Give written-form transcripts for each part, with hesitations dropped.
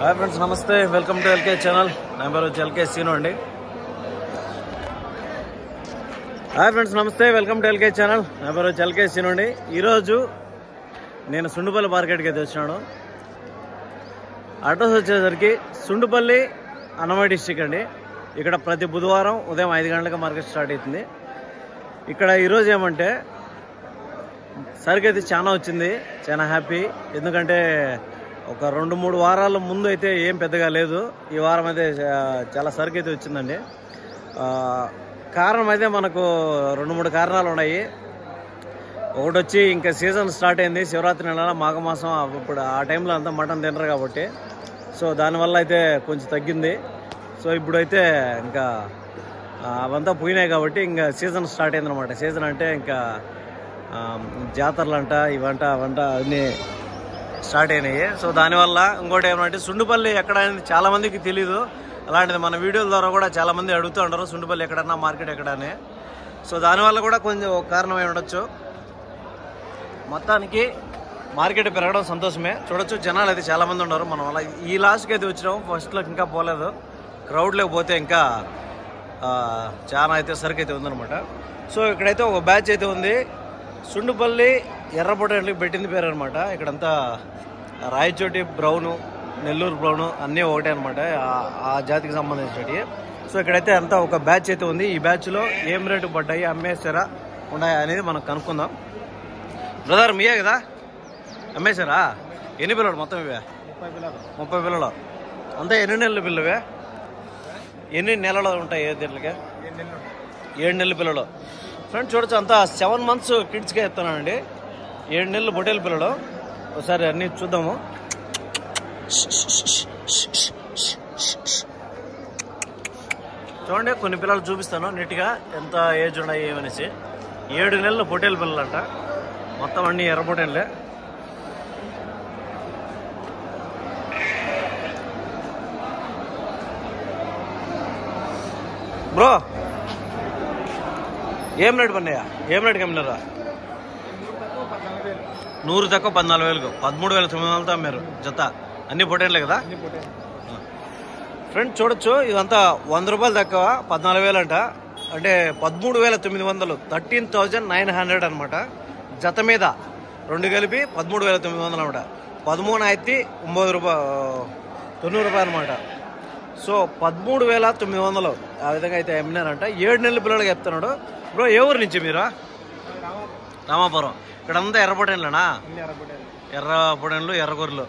Hi friends, నమస్తే. Welcome to LK channel. నా పేరు వచ్చి ఎల్కే సీను అండి. హాయ్ ఫ్రెండ్స్, నమస్తే. Welcome to LK channel. నా పేరు వచ్చి ఎల్కే సీను అండి. ఈరోజు నేను సుండుపల్లి మార్కెట్కి అయితే వచ్చినాను. అడ్రస్ వచ్చేసరికి సుండుపల్లి అన్నమయ్య డిస్టిక్ అండి. ఇక్కడ ప్రతి బుధవారం ఉదయం 5 గంటలకు మార్కెట్ స్టార్ట్ అవుతుంది. ఇక్కడ ఈరోజు ఏమంటే సరుకు అయితే చాలా వచ్చింది. చాలా హ్యాపీ. ఎందుకంటే ఒక 2-3 వారాల ముందు అయితే ఏం పెద్దగా లేదు. ఈ వారం అయితే చాలా సరుకు అయితే వచ్చిందండి. కారణం అయితే మనకు 2-3 కారణాలు ఉన్నాయి. ఒకటి వచ్చి ఇంకా సీజన్ స్టార్ట్ అయింది. శివరాత్రి నెల మాఘమాసం, ఇప్పుడు ఆ టైంలో అంతా మటన్ తినరు కాబట్టి సో దానివల్ల అయితే కొంచెం తగ్గింది. సో ఇప్పుడైతే ఇంకా అవంతా పోయినాయి కాబట్టి ఇంకా సీజన్ స్టార్ట్ అయిందనమాట. సీజన్ అంటే ఇంకా జాతరలు అంట, ఇవంట అవంట అన్నీ స్టార్ట్ అయినాయి. సో దానివల్ల ఇంకోటి ఏమంటే సుండుపల్లి ఎక్కడ అనేది చాలామందికి తెలీదు. అలాంటిది మన వీడియోల ద్వారా కూడా చాలామంది అడుగుతూ ఉంటారు సుండుపల్లి ఎక్కడన్నా, మార్కెట్ ఎక్కడనే. సో దానివల్ల కూడా కొంచెం కారణమై ఉండొచ్చు. మొత్తానికి మార్కెట్ పెరగడం సంతోషమే. చూడొచ్చు, జనాలు అయితే చాలామంది ఉన్నారు. మనం అలా ఈ లాస్ట్కి అయితే వచ్చినాము. ఫస్ట్లోకి ఇంకా పోలేదు. క్రౌడ్లోకి పోతే ఇంకా చాలా అయితే సరుకు అయితే ఉందన్నమాట. సో ఇక్కడైతే ఒక బ్యాచ్ అయితే ఉంది. సుండుపల్లి ఎర్రపొటేళ్ళకి పెట్టింది పేరు అనమాట. ఇక్కడంతా రాయచోటి బ్రౌను, నెల్లూరు బ్రౌను అన్నీ ఒకటే అనమాట, ఆ జాతికి సంబంధించినవి. సో ఇక్కడైతే అంతా ఒక బ్యాచ్ అయితే ఉంది. ఈ బ్యాచ్లో ఏం రేటు పడ్డాయి, అమ్మేసారా, ఉన్నాయా అనేది మనం కనుక్కుందాం. బ్రదర్, మీయే కదా అమ్మేశారా? ఎన్ని పిల్లలు మొత్తం ఇవే? 30 పిల్లలు. అంతా ఎన్ని నెలల పిల్లవే? ఎన్ని నెలలు ఉంటాయి దీంట్లకి? 7 నెలల పిల్లలు. ఫ్రెండ్స్ చూడొచ్చు, అంతా 7 months కిడ్స్కే చెప్తున్నానండి. 7 నెలలు పొట్టేలు పిల్లలు. ఒకసారి అన్నీ చూద్దాము. చూడండి, కొన్ని పిల్లలు చూపిస్తాను నీట్గా ఎంత ఏజ్ ఉన్నాయి ఏమనేసి. 7 నెలలు పొట్టేలు పిల్లలు అంట. మొత్తం అన్ని ఎర్ర పొట్టేళ్ళే. బ్రో, ఏం రేటు పన్నాయా? ఏం రేటుకి అమ్మినారా? 100 తక్కువ 14,000, 13,900తో అమ్మారు జత. అన్ని పొటేన్లే కదా ఫ్రెండ్స్. చూడొచ్చు, ఇదంతా 100 రూపాయలు తక్కువ 14,000 అంట. అంటే 13,900, 13,900 అనమాట జత మీద. 2 కలిపి 13,900 అనమాట. 13,990 రూపాయలు అనమాట. సో 13,900 ఆ విధంగా అయితే అమ్మినారంట. 7 నెలల పిల్లలకి చెప్తున్నాడు. బ్రో, ఏ ఊరు నుంచి మీరు? రామాపురం. ఇక్కడ అంతా ఎర్ర పొటేన్లేనా? ఎర్ర పొటేన్లు, ఎర్ర గొర్రెలు.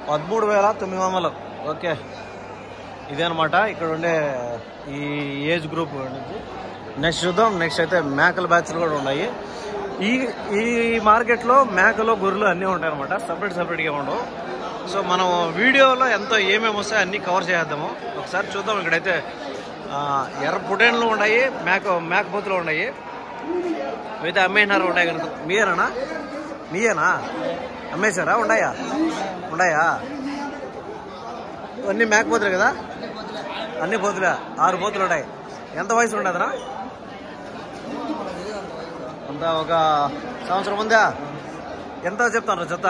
13,900. ఓకే, ఇదే అనమాట ఇక్కడ ఉండే ఈ ఏజ్ గ్రూప్ నుంచి. నెక్స్ట్ చూద్దాం. నెక్స్ట్ అయితే మేకల బ్యాచ్లు కూడా ఉన్నాయి. ఈ మార్కెట్లో మేకలు, గొర్రెలు అన్నీ ఉంటాయి అనమాట. సపరేట్గా ఉండవు. సో మనం వీడియోలో ఎంతో ఏమేమి వస్తాయో అన్నీ కవర్ చేద్దాము. ఒకసారి చూద్దాం. ఇక్కడైతే ఎర్ర పొటేన్లు ఉన్నాయి, మేకపోతులు ఉన్నాయి. అయితే అమ్మేసినారు, ఉన్నాయి కనుక. మీయేనా అమ్మేశారా? ఉన్నాయా? అన్నీ మేకపోతులే కదా? అన్ని పోతులే. 6 పోతులు ఉన్నాయి. ఎంత వయసు ఉండదునా? అంతా ఒక సంవత్సరం ఉందా? ఎంత చెప్తాను జత?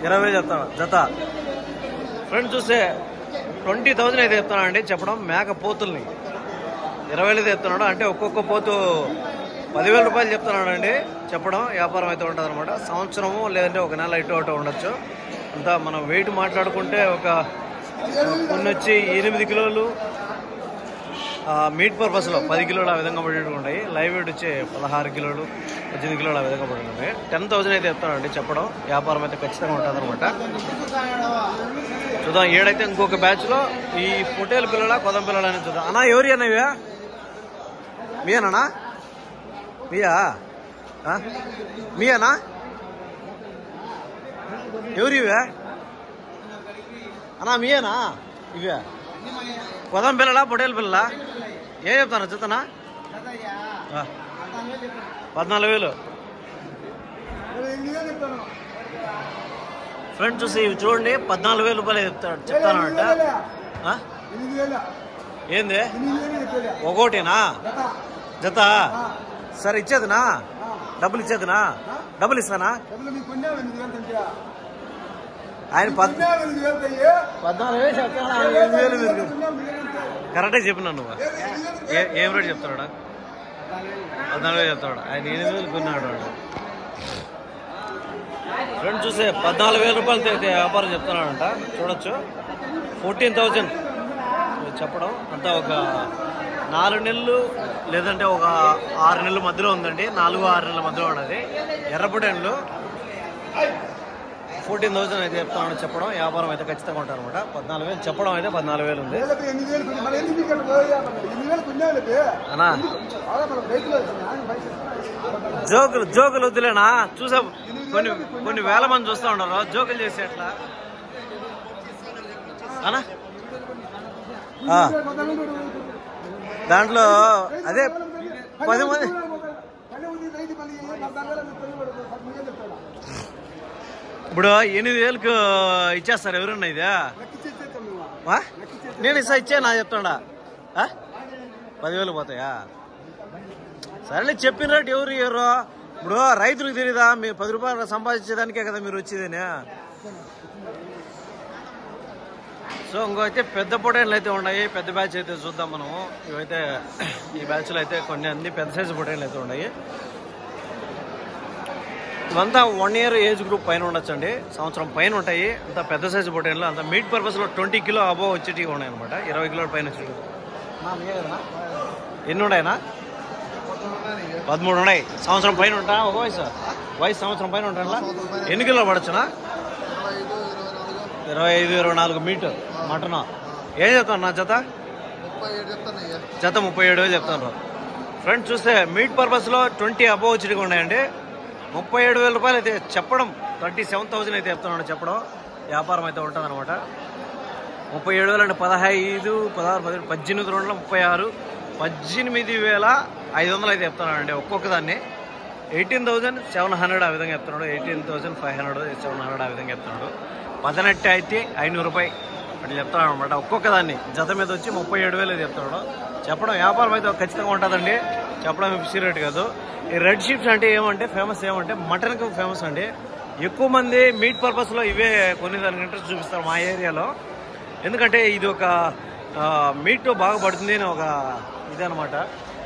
20,000 చెప్తాను జత. ఫ్రెండ్స్ చూస్తే 20,000 అయితే చెప్తాను అండి చెప్పడం. మేక పోతుల్ని 20,000 చెప్తున్నాడు. అంటే ఒక్కొక్క పోతు 10,000 రూపాయలు చెప్తున్నాడు అండి చెప్పడం. వ్యాపారం అయితే ఉంటుంది అనమాట. సంవత్సరము లేదంటే ఒక నెల ఇటు అటు ఉండొచ్చు. అంతా మనం వెయిట్ మాట్లాడుకుంటే ఒక కొన్ని వచ్చి 8 కిలోలు మీట్ పర్పస్లో 10 కిలోలు ఆ విధంగా పడి ఉంటాయి. లైవ్ వెయిట్ వచ్చి 16 కిలోలు, 18 కిలోలు ఆ విధంగా పడి ఉంటాయి. 10,000 అయితే చెప్తానండి చెప్పడం. వ్యాపారం అయితే ఖచ్చితంగా ఉంటుంది అనమాట. చూద్దాం. ఏడైతే ఇంకొక బ్యాచ్లో ఈ పొటేలు పిల్లల, కొదం పిల్లలు అనేది చూద్దాం. అన్నా, ఎవరి అన్న ఇవే? మీయేనా? మీయేనా? ఎవరి ఇవే అన్నా? మీయేనా ఇవే? కొదం పిల్లలా, పొటేలు పిల్లలా? ఏం చెప్తాను చూస్తానా? 14,000. ఫ్రెండ్స్ చూసి ఇవి చూడండి, 14,000 రూపాయలు చెప్తానంట. ఏంది? ఒకటేనా జత? సరే ఇచ్చేదినా? డబ్బులు ఇచ్చేదినా? డబ్బులు ఇస్తానా? ఆయన 14,000 చెప్తాడా? 8,000 కరెక్టే చెప్పినా నువ్వు. ఏం రేటు చెప్తాడా? 14,000 చెప్తాడు. ఆయన 8,000 కొన్నాడు వాడు. ఫ్రెండ్ చూసే 14,000 రూపాయలతో అయితే వ్యాపారం చెప్తున్నాడంట. చూడొచ్చు 14,000 చెప్పడం అంతా ఒక 4 నెలలు లేదంటే ఒక 6 నెలల మధ్యలో ఉందండి. 4-6 నెలల మధ్యలో ఉన్నది. ఎర్రపొటేన్లు 14,000 అయితే చెప్తామని చెప్పడం. వ్యాపారం అయితే ఖచ్చితంగా ఉంటారు అనమాట. 14,000 చెప్పడం అయితే 14,000 ఉంది అన్నా. జోకులు వద్దులేనా? చూసా కొన్ని వేల మంది చూస్తూ ఉంటారు జోకులు చేసే అట్లా అనా. దాంట్లో అదే 10 మంది ఇప్పుడు 8,000కు ఇచ్చేస్తారు ఎవరన్నా? ఇదే నేను ఇచ్చా నా చెప్తాడా 10,000 పోతాయా? సరేలే చెప్పిన రేటు ఎవరు ఇప్పుడు రైతులకు తెలియదా? మీరు 10 రూపాయలు సంపాదించేదానికే కదా మీరు వచ్చేదని. సో ఇంకైతే పెద్ద పొటేన్లు అయితే ఉన్నాయి. పెద్ద బ్యాచ్ అయితే చూద్దాం మనము. ఇవైతే ఈ బ్యాచ్లో అయితే కొన్ని అన్ని పెద్ద సైజు పొటేన్లు అయితే ఉన్నాయి. ఇవంతా 1 year ఏజ్ గ్రూప్ పైన ఉండొచ్చండి. సంవత్సరం పైన ఉంటాయి. అంత పెద్ద సైజు పొటేన్లు అంత మీట్ పర్పస్లో 20 కిలో అబోవ్ వచ్చేటివి ఉన్నాయి అనమాట. 20 కిలోల పైన వచ్చి ఎన్ని ఉన్నాయనా? 13 ఉన్నాయి. సంవత్సరం పైన ఉంటా ఒక వయసు సంవత్సరం పైన ఉంటా. ఎన్ని కిలో పడచ్చునా? 25-24 meet mutton. ఏం చెప్తాను నా జత? 37,000 చెప్తాను. ఫ్రెండ్స్ చూస్తే మీట్ పర్పస్లో 20 అబోవ్ వచ్చేటివి ఉన్నాయండి. 37,000 రూపాయలు అయితే చెప్పడం. 37,000 అయితే చెప్తున్నాడు చెప్పడం. వ్యాపారం అయితే ఉంటుంది అనమాట. 37,000 అంటే 15, 16, 18, 2, 36, 18,500 అయితే చెప్తున్నాడు ఒక్కొక్క దాన్ని. 18,700 ఆ విధంగా చెప్తున్నాడు. 18,500, 700 ఆ విధంగా చెప్తున్నాడు. 18 అయితే 500 రూపాయలు అట్లా చెప్తున్నాడు అనమాట. ఒక్కొక్క దాన్ని జత మీద వచ్చి 37,000 చెప్తున్నాడు చెప్పడం. వ్యాపారం అయితే ఖచ్చితంగా ఉంటుందండి. చెప్పడం ఫిక్స్ రేట్ కాదు. ఈ రెడ్ షీప్స్ అంటే ఏమంటే ఫేమస్ ఏమంటే మటన్కి ఫేమస్ అండి. ఎక్కువ మంది మీట్ పర్పస్లో ఇవే కొన్ని దానికి ఇంట్రెస్ట్ చూపిస్తారు మా ఏరియాలో. ఎందుకంటే ఇది ఒక మీట్ బాగా పడుతుంది అని ఒక ఇదనమాట.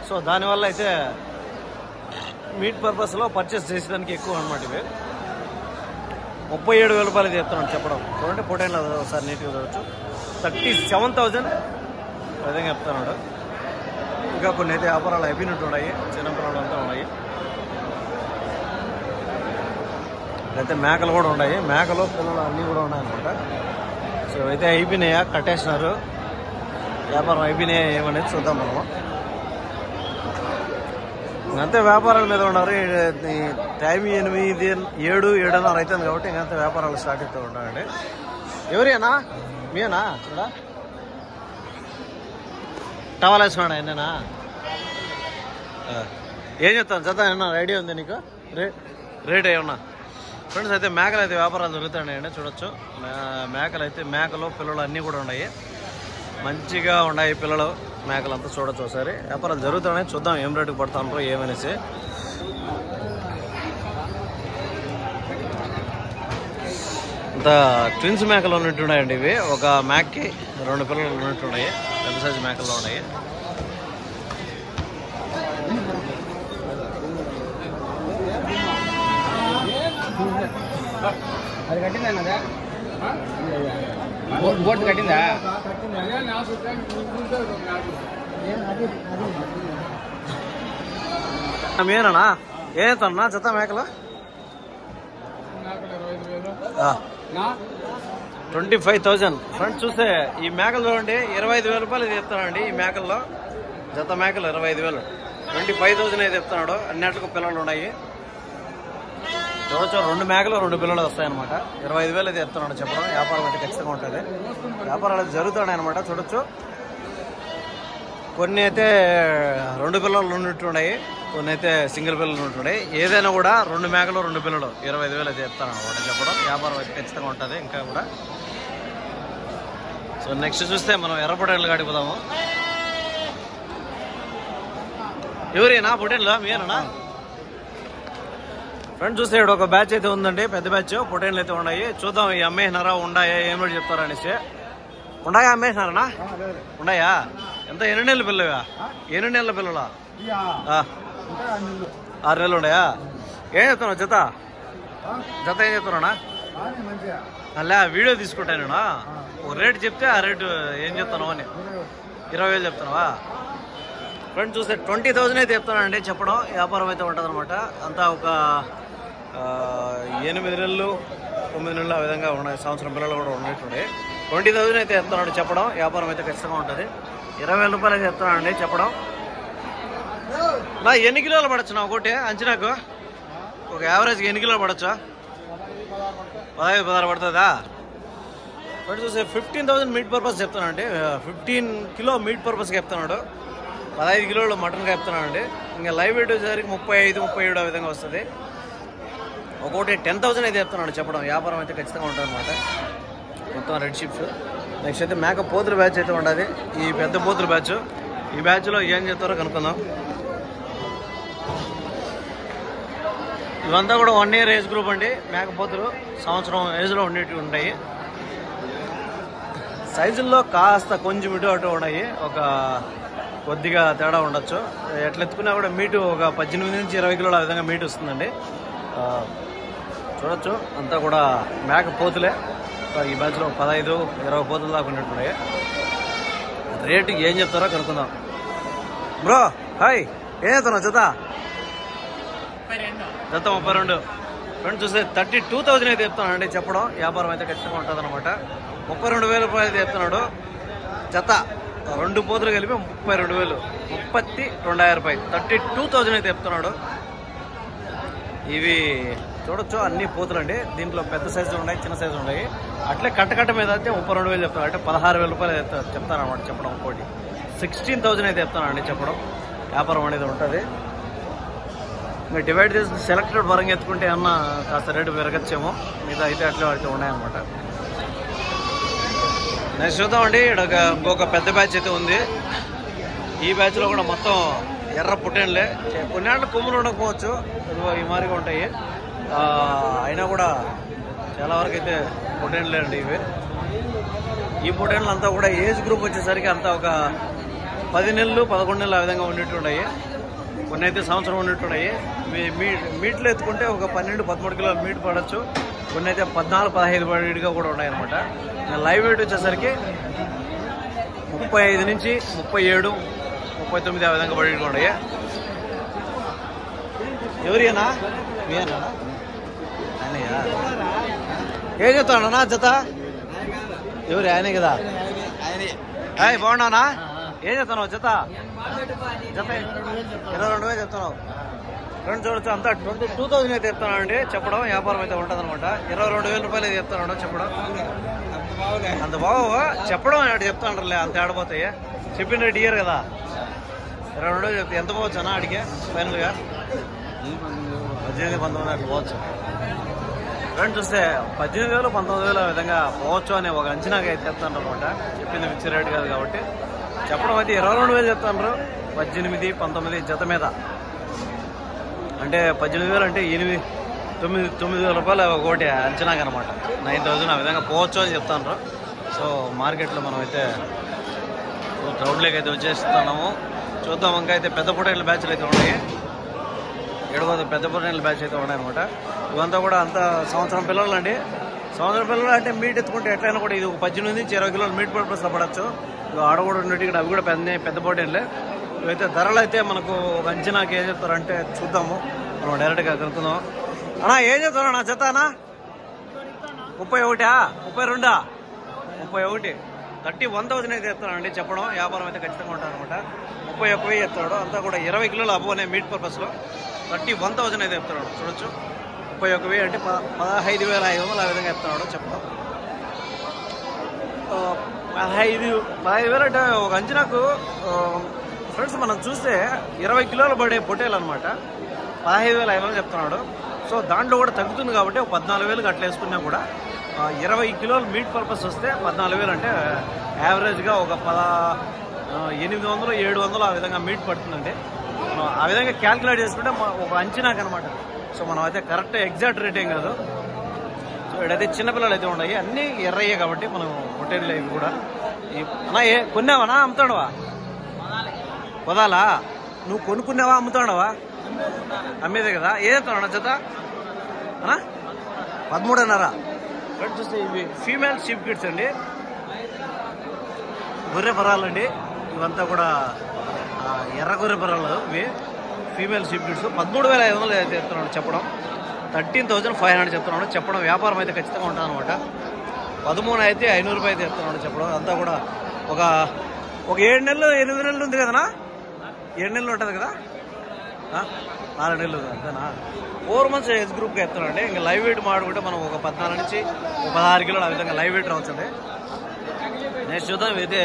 సో దానివల్ల అయితే మీట్ పర్పస్లో పర్చేస్ చేసేదానికి ఎక్కువ అనమాట. ఇవి 37,000 రూపాయలు చెప్తున్నాను చెప్పడం. చూడండి పొటేన్లో ఒకసారి నీట్గా చూడవచ్చు. 37,000 విధంగా చెప్తున్నాడు. ఇంకా కొన్ని అయితే వ్యాపారాలు అయిపోయినట్టు ఉన్నాయి. చిన్నపిల్లలు అంతా ఉన్నాయి. అయితే మేకలు కూడా ఉన్నాయి. మేకలు పిల్లలు అన్నీ కూడా ఉన్నాయన్నమాట. సో అయితే అయిపోయినాయా కట్టేసినారు. వ్యాపారం అయిపోయినాయా ఏమనేది చూద్దాం మనము. ఇంకంతే వ్యాపారాల మీద ఉన్నారు. టైం 7-7:30 అవుతుంది కాబట్టి ఇంకంతే వ్యాపారాలు స్టార్ట్ అవుతూ ఉంటాయండి. ఎవరేనా మీనా? చూడ టవల్ వేసుకున్నాడు ఆయననా? ఏం చెప్తాను జత ఏమన్నా ఐడియా ఉంది నీకు? రేట్ ఏమన్నా? ఫ్రెండ్స్ అయితే మేకలు అయితే వ్యాపారాలు జరుగుతున్నాయండి. చూడొచ్చు మేకలు అయితే మేకలు పిల్లలు అన్నీ కూడా ఉన్నాయి. మంచిగా ఉన్నాయి పిల్లలు మేకలంతా. చూడొచ్చు ఒకసారి వ్యాపారాలు జరుగుతున్నాయి. చూద్దాం ఏం రేటుకు పడుతుంటారో ఏమనేసి. అంత ట్విన్స్ మేకలు ఉన్నట్టున్నాయండి ఇవి. ఒక మేకకి 2 పిల్లలు ఉన్నట్టున్నాయి. పెద్ద సైజు మేకల్లో ఉన్నాయి. అది కట్టిందా? బోర్డు కట్టిందా? మీరేనా? ఏతన్నా జత మేకలు? 25,000. ఫ్రెండ్స్ చూస్తే ఈ మేకలు చూడండి 25,000 రూపాయలు చెప్తానండి. ఈ మేకల్లో జత మేకలు 25,000. 25,000 అయితే చెప్తున్నాడు. అన్నిటికీ పిల్లలు ఉన్నాయి. చూడొచ్చు 2 మేకలు 2 పిల్లలు వస్తాయన్నమాట. 25,000 అయితే చెప్తున్నాడు చెప్పడం. వ్యాపారం అయితే ఖచ్చితంగా ఉంటుంది. వ్యాపారాలు జరుగుతున్నాయి అనమాట. చూడొచ్చు కొన్ని అయితే 2 పిల్లలు ఉన్నట్టున్నాయి. కొన్ని అయితే సింగిల్ పిల్లలు ఉంటున్నాయి. ఏదైనా కూడా 2 మేకలు 2 పిల్లలు 25,000 అయితే చెప్తాను అనమాట చెప్పడం. వ్యాపారం అయితే ఖచ్చితంగా ఉంటుంది ఇంకా కూడా. సో నెక్స్ట్ చూస్తే మనం ఎర్రపొటేన్లు గడిపోదాము. ఎవరేనా పొటేన్లో మీరేనా? ఫ్రెండ్ చూస్తే ఇక్కడ ఒక బ్యాచ్ అయితే ఉందండి, పెద్ద బ్యాచ్. పొటేన్లు అయితే ఉన్నాయి. చూద్దాం ఈ అమ్మేసినారా ఉండాయా ఏం రేటు చెప్తారా అనేసి. ఉండాయా అమ్మేసినారనా? ఉండాయా? ఎంత? 8 నెలల పిల్లవా? 8 నెలల పిల్లలా? 6 నెలలు ఉన్నాయా? ఏం చెప్తున్నావు జత? జత ఏం చెప్తున్నానా? అలా వీడియో తీసుకుంటాను నేను. ఒక రేటు చెప్తే ఆ రేటు ఏం చెప్తాను అని. 20,000 చెప్తున్నావా? ఫ్రెండ్ చూస్తే 20,000 అయితే చెప్తానండి. చెప్పడం వ్యాపారం అయితే ఉంటుంది అనమాట. అంతా ఒక 8 నెలలు 9 నెలలు ఆ విధంగా ఉన్నాయి. సంవత్సరం పిల్లలు కూడా ఉన్నట్టుండే. 20,000 అయితే చెప్తున్నాడు. చెప్పడం వ్యాపారం అయితే ఖచ్చితంగా ఉంటుంది. 20,000 రూపాయలు అయితే చెప్తున్నానండి. చెప్పడం నా ఎన్ని కిలోలు పడచ్చు నా ఒకటి అంచనాకు? ఒక యావరేజ్గా ఎన్ని కిలోలు పడచ్చా? 15-16 పడుతుందా? ఫ్రెండ్ చూస్తే 15,000 మీట్ పర్పస్ చెప్తానండి. 15 కిలో మీట్ పర్పస్కి చెప్తున్నాడు. 15 కిలోలు మటన్గా చెప్తున్నానండి. ఇంకా లైవ్ వెయిట్ వచ్చేసరికి 35-37 ఆ విధంగా వస్తుంది. ఒక్కొక్కటి 10,000 అయితే చెప్తున్నాడు. చెప్పడం వ్యాపారం అయితే ఖచ్చితంగా ఉంటుంది అనమాట. మొత్తం రెడ్ షిప్స్. నెక్స్ట్ అయితే మేక పోతుల బ్యాచ్ అయితే ఉండదు. ఈ పెద్ద పోతుల బ్యాచ్. ఈ బ్యాచ్లో ఏం చెప్తారో కనుక్కుందాం. ఇవంతా కూడా 1 year ఏజ్ గ్రూప్ అండి. మేకపోతులు సంవత్సరం ఏజ్లో ఉండేటివి ఉంటాయి. సైజుల్లో కాస్త కొంచెం ఇటు అటు ఉన్నాయి. ఒక కొద్దిగా తేడా ఉండొచ్చు. ఎట్లా ఎత్తుకున్నా కూడా మీటు ఒక 18-20 కిలోల ఆ విధంగా మీటు వస్తుందండి. చూడొచ్చు అంతా కూడా మేక పోతులే. ఈ బ్యాచ్లో 15-20 పోతులు దాకా ఉన్నట్టున్నాయి. రేటు ఏం చెప్తారో కనుక్కుందాం. బ్రో హాయ్, ఏం చెప్తున్నావు జత? జత 32. ఫ్రెండ్ చూస్తే 32,000 అయితే చెప్తానండి. చెప్పడం వ్యాపారం అయితే ఖచ్చితంగా ఉంటుంది అనమాట. 32,000 రూపాయలు అయితే చెప్తున్నాడు. జత 2 పోతులు కలిపి 32,000. 32,000 రూపాయలు. 32,000 అయితే చెప్తున్నాడు. ఇవి చూడొచ్చు అన్ని పోతులు అండి. దీంట్లో పెద్ద సైజులు ఉన్నాయి, చిన్న సైజులు ఉన్నాయి. అట్లే కట్టకట్ట మీద అయితే 32,000 చెప్తాను. అంటే 16,000 రూపాయలు చెప్తాను అనమాట. చెప్పడం ఇంకోటి 16,000 అయితే చెప్తానండి. చెప్పడం వ్యాపారం అనేది ఉంటుంది. ఇంకా డివైడ్ చేసి సెలెక్టెడ్ పరంగా ఎత్తుకుంటే అన్న కాస్త రేటు పెరగచ్చేమో. మిగతా అయితే అట్లే అయితే ఉన్నాయన్నమాట. నెక్స్ట్ చూద్దామండి. ఇక్కడ ఇంకొక పెద్ద బ్యాచ్ అయితే ఉంది. ఈ బ్యాచ్లో కూడా మొత్తం ఎర్ర పుట్టేన్లే. కొన్ని అంటే కొమ్ములు ఉండకపోవచ్చు, ఈ మాదిరిగా ఉంటాయి. అయినా కూడా చాలా వరకు అయితే పుట్టేన్లే అండి ఇవి. ఈ పుట్టేన్లు అంతా కూడా ఏజ్ గ్రూప్ వచ్చేసరికి అంతా ఒక 10 నెలలు 11 నెలలు ఆ విధంగా ఉండేట్టున్నాయి. కొన్ని అయితే సంవత్సరం ఉండేట్టున్నాయి. మీట్లో ఎత్తుకుంటే ఒక 12-13 కిలోల మీట్ పడవచ్చు. కొన్ని అయితే 14-15 పడిగా కూడా ఉన్నాయన్నమాట. లైవ్ వెయిట్ వచ్చేసరికి 35 నుంచి 37, 39 ఆ విధంగా పడి ఉన్నాయి. ఎవరియనా మీనా? ఆయనయ్యా? ఏం చెప్తాడన్నా జత? ఎవరు? ఆయనే కదా. హాయ్, బాగున్నానా? ఏం చెప్తున్నావు జత? జత 22,000 చెప్తున్నావు. ఫ్రెండ్స్ చూడొచ్చు అంతా 22,000 అయితే చెప్తాను అండి. చెప్పడం వ్యాపారం అయితే ఉంటుంది అనమాట. 22,000 రూపాయలు అయితే చెప్తాను. చెప్పడం అంత బాగా చెప్పడం అంటే చెప్తాండ్రులే, అంత ఆడిపోతాయి. చెప్పిన రేటు ఇయ్యరు కదా. 22,000 చెప్తే ఎంత పోవచ్చు అన్న అడిగే ఫైనల్గా? 18,000-19,000 అట్లా పోవచ్చు. ఫ్రెండ్స్ చూస్తే 18,000-19,000 ఆ విధంగా పోవచ్చు అనే ఒక అంచనాగా అయితే చెప్తాను అనమాట. చెప్పింది ఫిక్స్ రేట్ కాదు కాబట్టి. చెప్పడం అయితే 22,000 చెప్తాను. 18-19 జత మీద అంటే 18,000 అంటే 9,000 రూపాయలు ఒకటి అంచనాగా అనమాట. 9,000 ఆ విధంగా పోవచ్చు అని చెప్తాను. సో మార్కెట్లో మనం అయితే గ్రౌండ్లోకి అయితే వచ్చేస్తున్నాము. చూద్దాం. ఇంకా అయితే పెద్ద పొటేన్ల బ్యాచ్లు అయితే ఉన్నాయి. 7 పెద్ద పొటేన్ల బ్యాచ్ అయితే ఉన్నాయన్నమాట. ఇవంతా కూడా అంత సంవత్సరం పిల్లలు అండి. సంవత్సరం పిల్లలు అంటే మీట్ ఎత్తుకుంటే ఎట్లయినా కూడా ఇది ఒక 18-20 కిలోలు మీట్ పర్పస్లో పడవచ్చు. ఆడ కూడా ఉన్నట్టు ఇక్కడ అవి కూడా పెద్ద పొటేన్లే. ఇవైతే ధరలు అయితే మనకు ఒక అంచనాకి ఏం చెప్తారంటే చూద్దాము. మనం డైరెక్ట్గా కనుక్కుందాం. అన్నా ఏం చెప్తాను నా జత అన్నా? 31, 32, 31, 31,000 అయితే చెప్తానండి. చెప్పడం వ్యాపారం అయితే ఖచ్చితంగా ఉంటుంది అనమాట. 31,000 చెప్తాడు. అంతా కూడా 20 కిలోలు అబ్బోనే మీట్ పర్పస్లో 31,000 అయితే చెప్తున్నాడు. చూడొచ్చు 31,000 అంటే 15,500 ఆ విధంగా చెప్తున్నాడు. చెప్పడం 15,000 అంటే ఒక అంచనాకు. ఫ్రెండ్స్ మనం చూస్తే 20 కిలోలు పడే పొట్టేలు అనమాట. 15,500 చెప్తున్నాడు. సో దాంట్లో కూడా తగ్గుతుంది కాబట్టి ఒక 14,000 అట్లా వేసుకున్నా కూడా 20 కిలోలు మీట్ పర్పస్ వస్తే 14,000 అంటే యావరేజ్గా ఒక 800-700 ఆ విధంగా మీట్ పడుతుందండి. మనం ఆ విధంగా క్యాల్కులేట్ చేసుకుంటే ఒక అంచనాకు అనమాట. సో మనం అయితే కరెక్ట్ ఎగ్జాక్ట్ రేట్ ఏం కాదు. సో ఇక్కడైతే చిన్నపిల్లలు అయితే ఉన్నాయి, అన్నీ ఎర్రయ్యే కాబట్టి మనం హోటల్లో ఇవి కూడా. అన్నా కొన్నావా అమ్ముతాడవా? కొదాలా? నువ్వు కొనుక్కున్నావా అమ్ముతాడవా? అమ్మేదే కదా. ఏదైతున్నావు జత అన్నా? 13.5. ఇక్కడ చూస్తే ఇవి ఫీమేల్ షీప్ కిడ్స్ అండి, గొర్రె పరాలండి. ఇవంతా కూడా ఎర్ర గొర్రె పరాలు. ఇవి ఫీమేల్ షీప్ కిడ్స్. 13,500 అయితే చెప్తున్నాడు చెప్పడం. 13,500 చెప్తున్నాడు చెప్పడం. వ్యాపారం అయితే ఖచ్చితంగా ఉంటుంది అనమాట. 13 అయితే 500 రూపాయలు అయితే చెప్తున్నాడు చెప్పడం. అంతా కూడా ఒక 7 నెలలు 8 నెలలు ఉంది కదనా? 7 నెలలు ఉంటుంది కదా, 4 నెలలు అంతేనా? 4 months ఏజ్ గ్రూప్గా ఎత్తున్నాండి. ఇంకా లైవ్ వెయిట్ మాడుకుంటే మనం ఒక 14 నుంచి 16 కిలోలు ఆ విధంగా లైవ్ వెయిట్ రావచ్చండి. నెక్స్ట్ చూద్దాం. ఇవైతే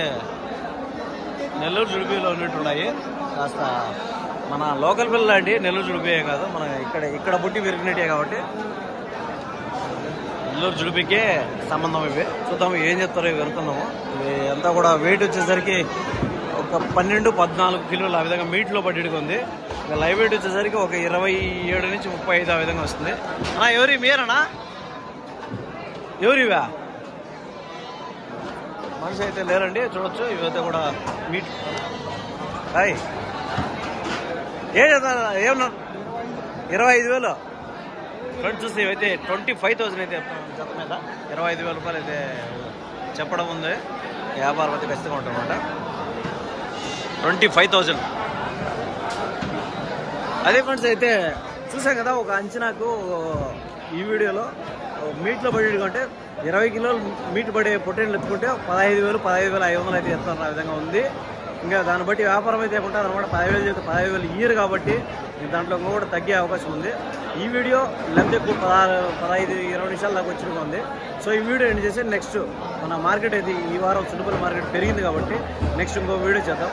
నెల్లూరు జుడిపిలో ఉన్నట్టున్నాయి. కాస్త మన లోకల్ పిల్లలు అండి, నెల్లూరు జుడిపియే కాదు, మన ఇక్కడ పుట్టి పెరిగినట్టే కాబట్టి నెల్లూరు జుడిపికే సంబంధం ఇవి. చూద్దాం ఏం చెప్తారో ఇవి వెళ్తున్నాము. ఇవి అంతా కూడా వెయిట్ వచ్చేసరికి ఒక 12-14 కిలోలు ఆ విధంగా మీట్లో పడ్డిగా ఉంది. ఇంకా లైవ్ వెయిట్ వచ్చేసరికి ఒక 27 నుంచి 35 ఆ విధంగా వస్తుంది. అన్నా ఎవరి మీరేనా? ఎవరివా? మనిషి అయితే లేరండి, చూడొచ్చు. ఇవైతే కూడా మీట్. హాయ్ ఏం చేస్తారు? ఏమన్నారు? 25,000. ఫ్రెండ్స్ చూస్తే ఇవైతే 25,000 అయితే జత మీద 25,000 రూపాయలు అయితే చెప్పడం ఉంది. వ్యాపారం అయితే ఖచ్చితంగా ఉంటుందన్నమాట. 25,000. అదే ఫ్రెండ్స్ అయితే చూసాం కదా, ఒక అంచనాకు ఈ వీడియోలో మీట్లో పడేది కంటే 20 కిలోలు మీట్ పడే పొట్టేళ్ళు ఎత్తుకుంటే 15,000 15,500 అయితే చెప్తాను. ఆ విధంగా ఉంది. ఇంకా దాన్ని బట్టి వ్యాపారం అయితే ఉంటుంది అనమాట. 15,000 చెప్తే 15,000 ఇయర్ కాబట్టి దాంట్లో కూడా తగ్గే అవకాశం ఉంది. ఈ వీడియో లెంత్ ఎక్కువ 15-20 నిమిషాల దాకా వచ్చినగా ఉంది. సో ఈ వీడియో ఎండ్ చేసి నెక్స్ట్ మన మార్కెట్ అయితే ఈ వారం చుట్టుపక్కల మార్కెట్ పెరిగింది కాబట్టి నెక్స్ట్ ఇంకో వీడియో చేద్దాం.